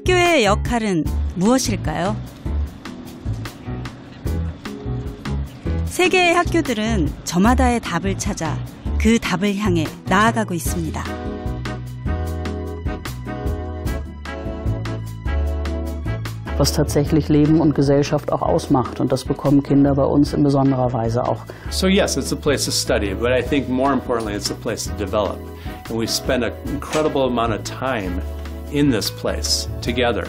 학교의 역할은 무엇일까요? 세계의 학교들은 저마다의 답을 찾아 그 답을 향해 나아가고 있습니다. Was tatsächlich Leben und Gesellschaft auch ausmacht. Und das bekommen Kinder bei uns in besonderer Weise auch. So yes, it's a place to study, but I think more importantly, it's a place to develop. And we spend an incredible amount of time in this place together.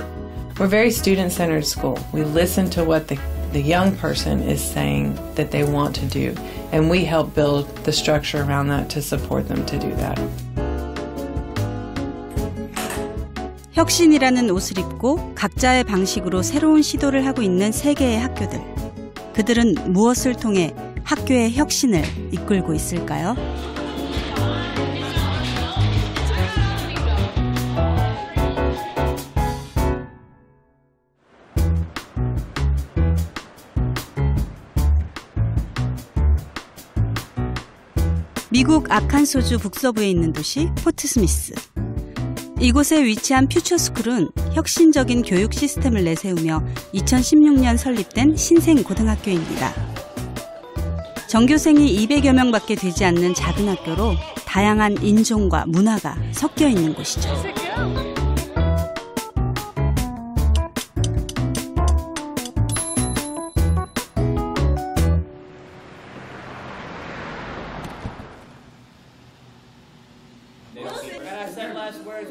We're a very student-centered school. We listen to what the young person is saying that they want to do, and we help build the structure around that to support them to do that. 혁신이라는 옷을 입고 각자의 방식으로 새로운 시도를 하고 있는 세계의 학교들. 그들은 무엇을 통해 학교의 혁신을 이끌고 있을까요? 미국 아칸소주 북서부에 있는 도시 포트 스미스. 이곳에 위치한 퓨처스쿨은 혁신적인 교육 시스템을 내세우며 2016년 설립된 신생 고등학교입니다. 전교생이 200여 명밖에 되지 않는 작은 학교로 다양한 인종과 문화가 섞여 있는 곳이죠.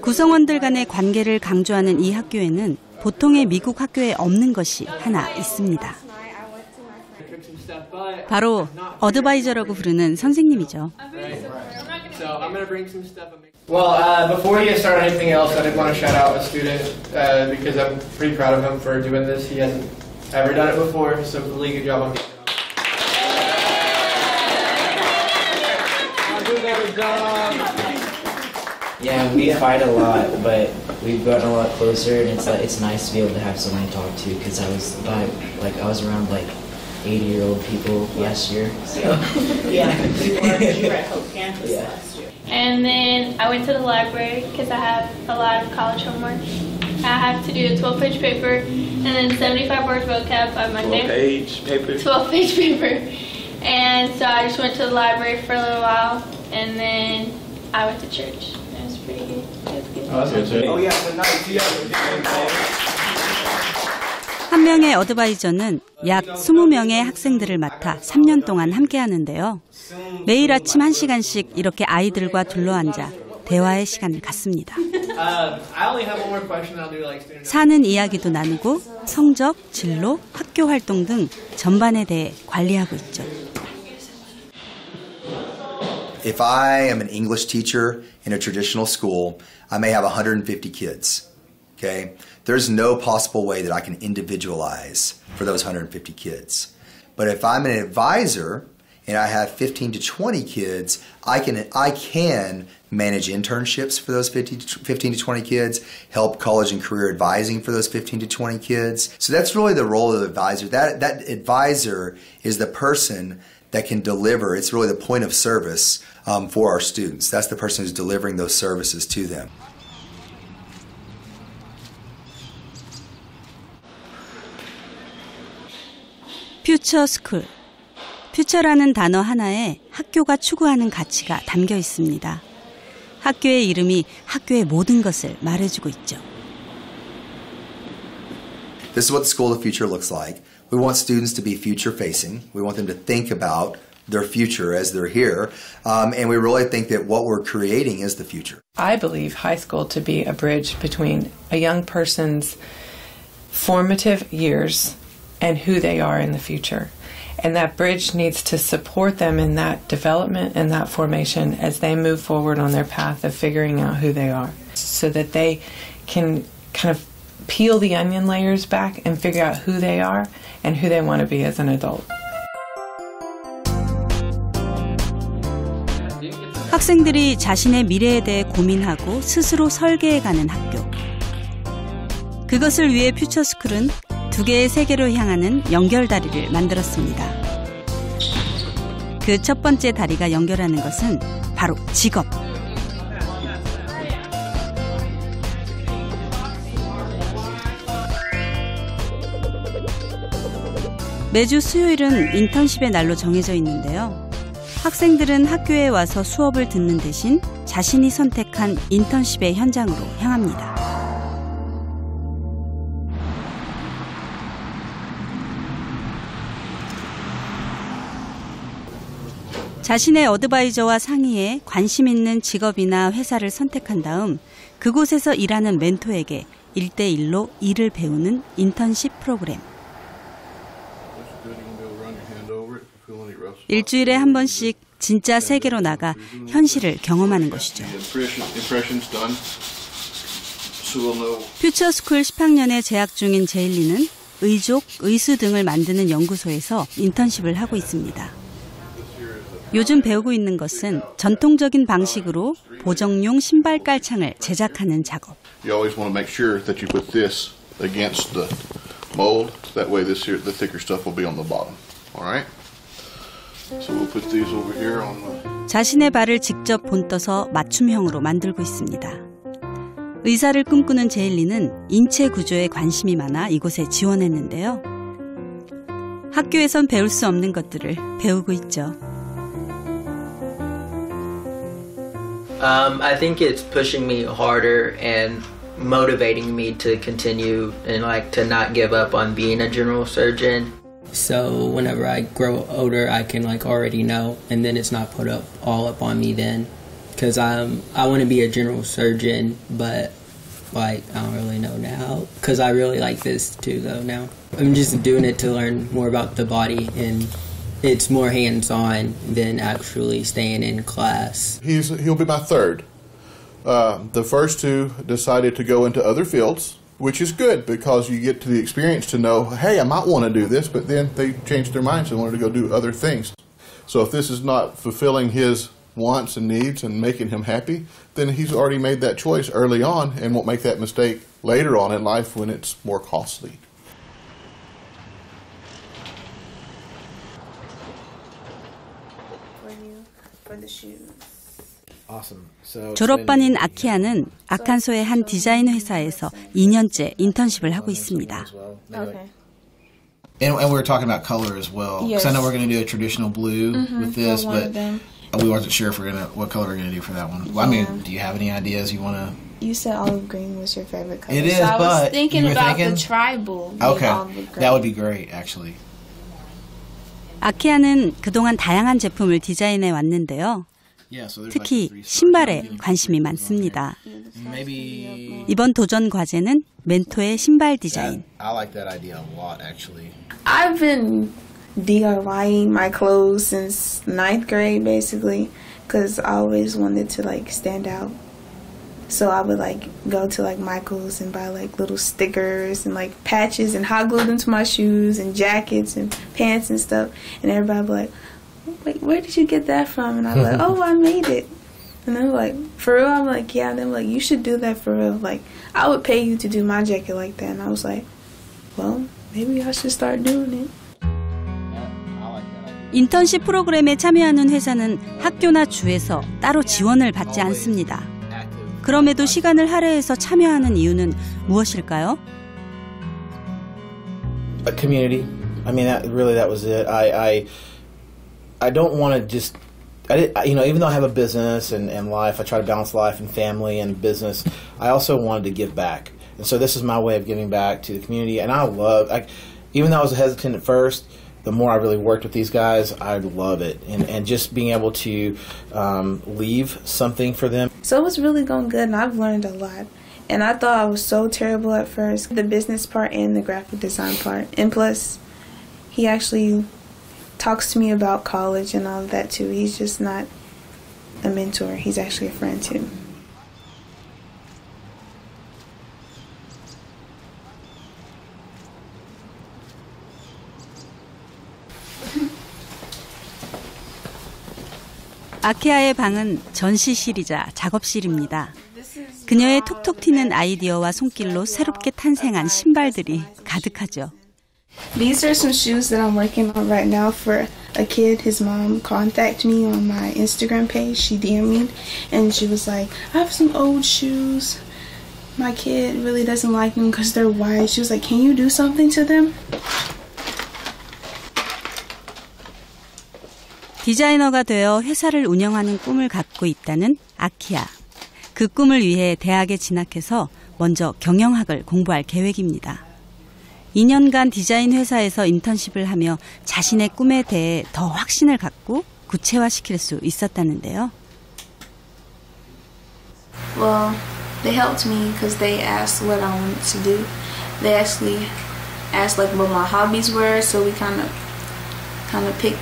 구성원들 간의 관계를 강조하는 이 학교에는 보통의 미국 학교에 없는 것이 하나 있습니다. 바로 어드바이저라고 부르는 선생님이죠. Well, before you start anything else, I did want to shout out a student because I'm pretty proud of him for doing this. He hasn't ever done it before, so really good job on him. Yeah, we fight a lot, but we've gotten a lot closer, and it's nice to be able to have someone to talk to because I was around 80-year-old people last year. So yeah, we were at Hope Campus last year. And then I went to the library because I have a lot of college homework. I have to do a 12-page paper and then 75 words vocab by Monday. 12-page paper. 12-page paper. And so I just went to the library for a little while, and then I went to church. It was pretty good. It was good. Oh, that's good too. Oh yeah, the night. 한 명의 어드바이저는 약 20명의 학생들을 맡아 3년 동안 함께 하는데요. 매일 아침 1시간씩 이렇게 아이들과 둘러앉아 대화의 시간을 갖습니다. 사는 이야기도 나누고 성적, 진로, 학교 활동 등 전반에 대해 관리하고 있죠. If I am an English teacher in a traditional school, I may have 150 kids. Okay? There's no possible way that I can individualize for those 150 kids. But if I'm an advisor and I have 15 to 20 kids, I can manage internships for those 15 to 20 kids, help college and career advising for those 15 to 20 kids. So that's really the role of the advisor. That advisor is the person that can deliver. It's really the point of service for our students. That's the person who's delivering those services to them. 퓨처 스쿨. 퓨처라는 단어 하나에 학교가 추구하는 가치가 담겨 있습니다. 학교의 이름이 학교의 모든 것을 말해주고 있죠. This is what the School of the Future looks like. We want students to be future-facing. We want them to think about their future as they're here. And we really think that what we're creating is the future. I believe high school to be a bridge between a young person's formative years and who they are in the future. And that bridge needs to support them in that development and that formation as they move forward on their path of figuring out who they are, so that they can kind of peel the onion layers back and figure out who they are and who they want to be as an adult. 학생들이 자신의 미래에 대해 고민하고 스스로 설계해가는 학교. 그것을 위해 퓨처스쿨은 두 개의 세계로 향하는 연결다리를 만들었습니다. 그 첫 번째 다리가 연결하는 것은 바로 직업. 매주 수요일은 인턴십의 날로 정해져 있는데요. 학생들은 학교에 와서 수업을 듣는 대신 자신이 선택한 인턴십의 현장으로 향합니다. 자신의 어드바이저와 상의해 관심 있는 직업이나 회사를 선택한 다음 그곳에서 일하는 멘토에게 1대1로 일을 배우는 인턴십 프로그램. 일주일에 한 번씩 진짜 세계로 나가 현실을 경험하는 것이죠. 퓨처스쿨 10학년에 재학 중인 제일리는 의족, 의수 등을 만드는 연구소에서 인턴십을 하고 있습니다. 요즘 배우고 있는 것은 전통적인 방식으로 보정용 신발 깔창을 제작하는 작업. You always want to make sure that you put this against the mold. That way this here, the thicker stuff will be on the bottom. All right? So we'll put these over here on the... 자신의 발을 직접 본떠서 맞춤형으로 만들고 있습니다. 의사를 꿈꾸는 제일리는 인체 구조에 관심이 많아 이곳에 지원했는데요. 학교에선 배울 수 없는 것들을 배우고 있죠. I think it's pushing me harder and motivating me to continue and like to not give up on being a general surgeon. So whenever I grow older, I can like already know, and then it's not put up all up on me then, because I want to be a general surgeon, but like I don't really know now, because I really like this too though now. I'm just doing it to learn more about the body, and it's more hands-on than actually staying in class. He'll be my third. The first two decided to go into other fields, which is good because you get to the experience to know, hey, I might want to do this, but then they changed their minds and wanted to go do other things. So if this is not fulfilling his wants and needs and making him happy, then he's already made that choice early on and won't make that mistake later on in life when it's more costly. 졸업반인 아키아는 아칸소의 한 디자인 회사에서 2년째 인턴십을 하고 있습니다. And we were talking about color as well. Because I know we're going to do a traditional blue with this, but we wasn't sure if what color we're going to do for that one. Well, I mean, do you have any ideas you want to? You said olive green was your favorite color. It is, so I was but thinking about the tribal. Okay, that would be great, actually. 아키아는 그동안 다양한 제품을 디자인해 왔는데요. 특히 신발에 관심이 많습니다. 이번 도전 과제는 멘토의 신발 디자인. I've been DIYing my clothes since 9th grade basically because I always wanted to like stand out. So I would like go to like Michael's and buy like little stickers and like patches and hot glue them to my shoes and jackets and pants and stuff. And everybody would be like, wait, where did you get that from? And I was like, oh, I made it. And they were like, for real? I'm like, yeah. And they were like, you should do that for real. Like, I would pay you to do my jacket like that. And I was like, well, maybe I should start doing it. 인턴십 프로그램에 참여하는 회사는 학교나 주에서 따로 지원을 받지 않습니다. 그럼에도 시간을 할애해서 참여하는 이유는 무엇일까요? A community. I mean, that was it. I don't want to just, even though I have a business and life, I try to balance life and family and business, I also wanted to give back. And so this is my way of giving back to the community. And even though I was hesitant at first, the more I really worked with these guys, I love it. And just being able to leave something for them. So it was really going good, and I've learned a lot. And I thought I was so terrible at first, the business part and the graphic design part. And plus, he actually talks to me about college and all of that too. He's just not a mentor. He's actually a friend too. 아키아의 방은 전시실이자 작업실입니다. 그녀의 톡톡 튀는 아이디어와 손길로 새롭게 탄생한 신발들이 가득하죠. These are some shoes that I'm working on right now for a kid. His mom contacted me on my Instagram page. She DM'd me and she was like, I have some old shoes. My kid really doesn't like them because they're white. She was like, can you do something to them? 디자이너가 되어 회사를 운영하는 꿈을 갖고 있다는 아키야. 그 꿈을 위해 대학에 진학해서 먼저 경영학을 공부할 계획입니다. 2년간 디자인 회사에서 인턴십을 하며 자신의 꿈에 대해 더 확신을 갖고 구체화시킬 수 있었다는데요. Well, they helped me because they asked what I wanted to do. They actually asked like what my hobbies were, so we kind of pick,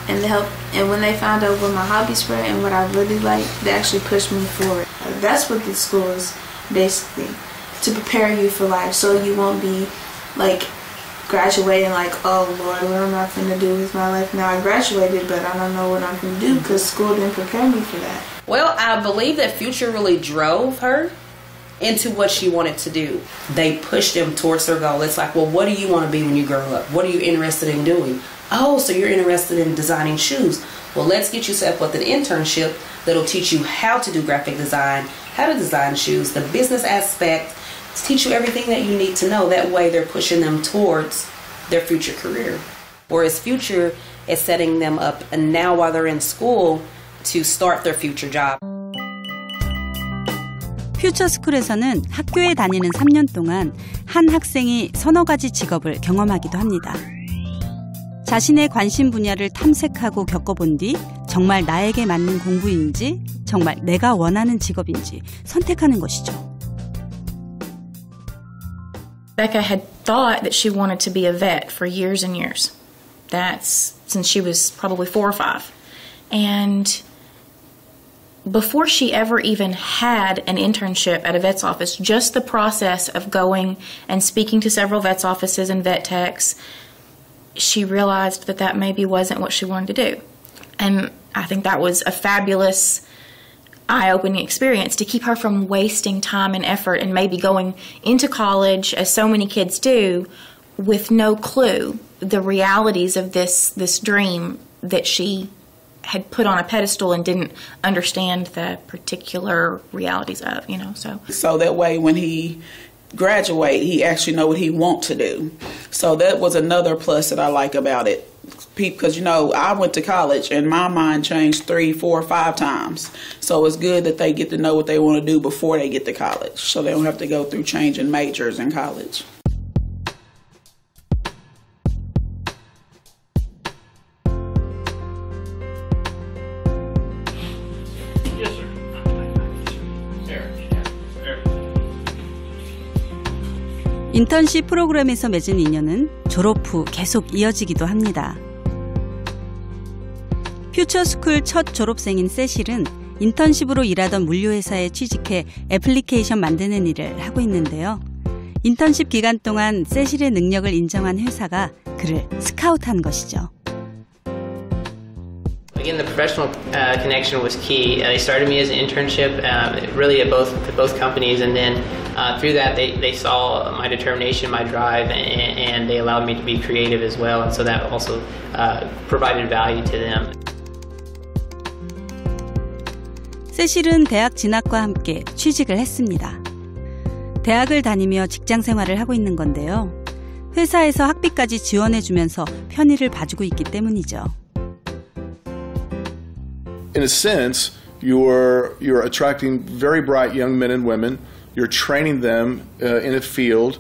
and they helped. And when they found out what my hobbies were and what I really liked, they actually pushed me forward. That's what the school is basically, to prepare you for life, so you won't be like graduating like, oh Lord, what am I going to do with my life now? I graduated, but I don't know what I'm going to do because school didn't prepare me for that. Well, I believe that Future really drove her into what she wanted to do. They pushed them towards their goal. It's like, well, what do you want to be when you grow up? What are you interested in doing? Oh, so you're interested in designing shoes. Well, let's get you set up with an internship that'll teach you how to do graphic design, how to design shoes, the business aspect, to teach you everything that you need to know. That way they're pushing them towards their future career. Whereas Future is setting them up, and now while they're in school, to start their future job. 퓨처스쿨에서는 학교에 다니는 3년 동안 한 학생이 서너 가지 직업을 경험하기도 합니다. 자신의 관심 분야를 탐색하고 겪어본 뒤 정말 나에게 맞는 공부인지 정말 내가 원하는 직업인지 선택하는 것이죠. Becca had thought that she wanted to be a vet for years and years. That's since she was probably 4 or 5. And before she ever even had an internship at a vet's office, just the process of going and speaking to several vet's offices and vet techs, she realized that that maybe wasn't what she wanted to do. And I think that was a fabulous, eye-opening experience to keep her from wasting time and effort and maybe going into college, as so many kids do, with no clue the realities of this dream that she had put on a pedestal and didn't understand the particular realities of, So that way when he graduate, he actually know what he want to do. So that was another plus that I like about it. Because, I went to college and my mind changed 3, 4, 5 times. So it's good that they get to know what they want to do before they get to college. So they don't have to go through changing majors in college. 인턴십 프로그램에서 맺은 인연은 졸업 후 계속 이어지기도 합니다. 퓨처스쿨 첫 졸업생인 세실은 인턴십으로 일하던 물류회사에 취직해 애플리케이션 만드는 일을 하고 있는데요. 인턴십 기간 동안 세실의 능력을 인정한 회사가 그를 스카우트한 것이죠. Again, the professional connection was key. They started me as an internship, really at both companies, and then through that they saw my determination, my drive, and they allowed me to be creative as well, and so that also provided value to them. 세실은 대학 진학과 함께 취직을 했습니다. 대학을 다니며 직장 생활을 하고 있는 건데요. 회사에서 학비까지 지원해주면서 편의를 봐주고 있기 때문이죠. In a sense, you're attracting very bright young men and women. You're training them in a field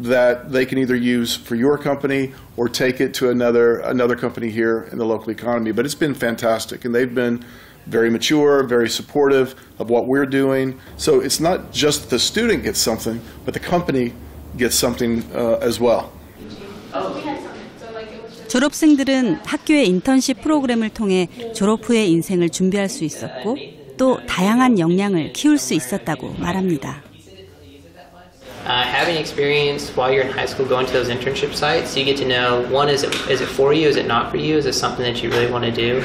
that they can either use for your company or take it to another company here in the local economy. But it's been fantastic, and they've been very mature, very supportive of what we're doing. So it's not just the student gets something, but the company gets something as well. 졸업생들은 학교의 인턴십 프로그램을 통해 졸업 후의 인생을 준비할 수 있었고 또 다양한 역량을 키울 수 있었다고 말합니다. Having experience while you're in high school going to those internship sites, you get to know, one, is it for you, is it not for you, is it something that you really want to do?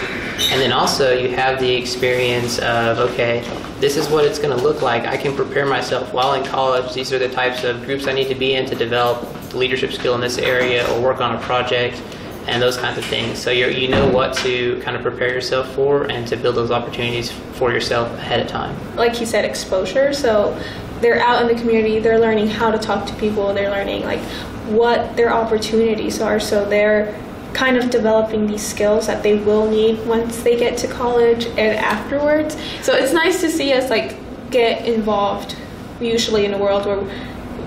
And then also you have the experience of, okay, this is what it's going to look like. I can prepare myself while in college. These are the types of groups I need to be in to develop leadership skill in this area or work on a project and those kinds of things. So you know what to kind of prepare yourself for and to build those opportunities for yourself ahead of time. Like he said, exposure. So they're out in the community, they're learning how to talk to people, they're learning like what their opportunities are, so they're kind of developing these skills that they will need once they get to college and afterwards. So it's nice to see us like get involved usually in a world where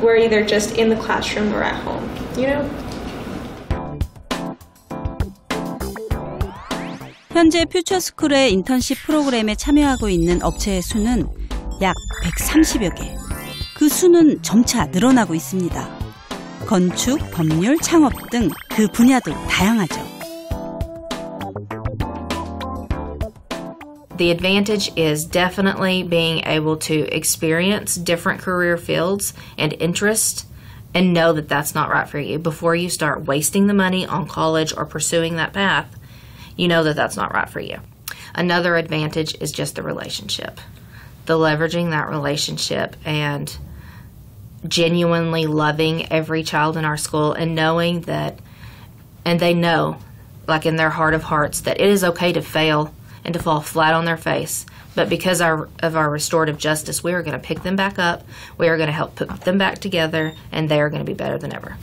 we're either just in the classroom or at home, you know? 현재 퓨처스쿨의 인턴십 프로그램에 참여하고 있는 업체의 수는 약 130여 개. 그 수는 점차 늘어나고 있습니다. 건축, 법률, 창업 등 그 분야도 다양하죠. The advantage is definitely being able to experience different career fields and interests and know that that's not right for you. Before you start wasting the money on college or pursuing that path, you know that that's not right for you. Another advantage is just the relationship. The leveraging that relationship and genuinely loving every child in our school and knowing that, and they know, like in their heart of hearts, that it is okay to fail and to fall flat on their face. But because of our restorative justice, we are going to pick them back up, we are going to help put them back together, and they are going to be better than ever.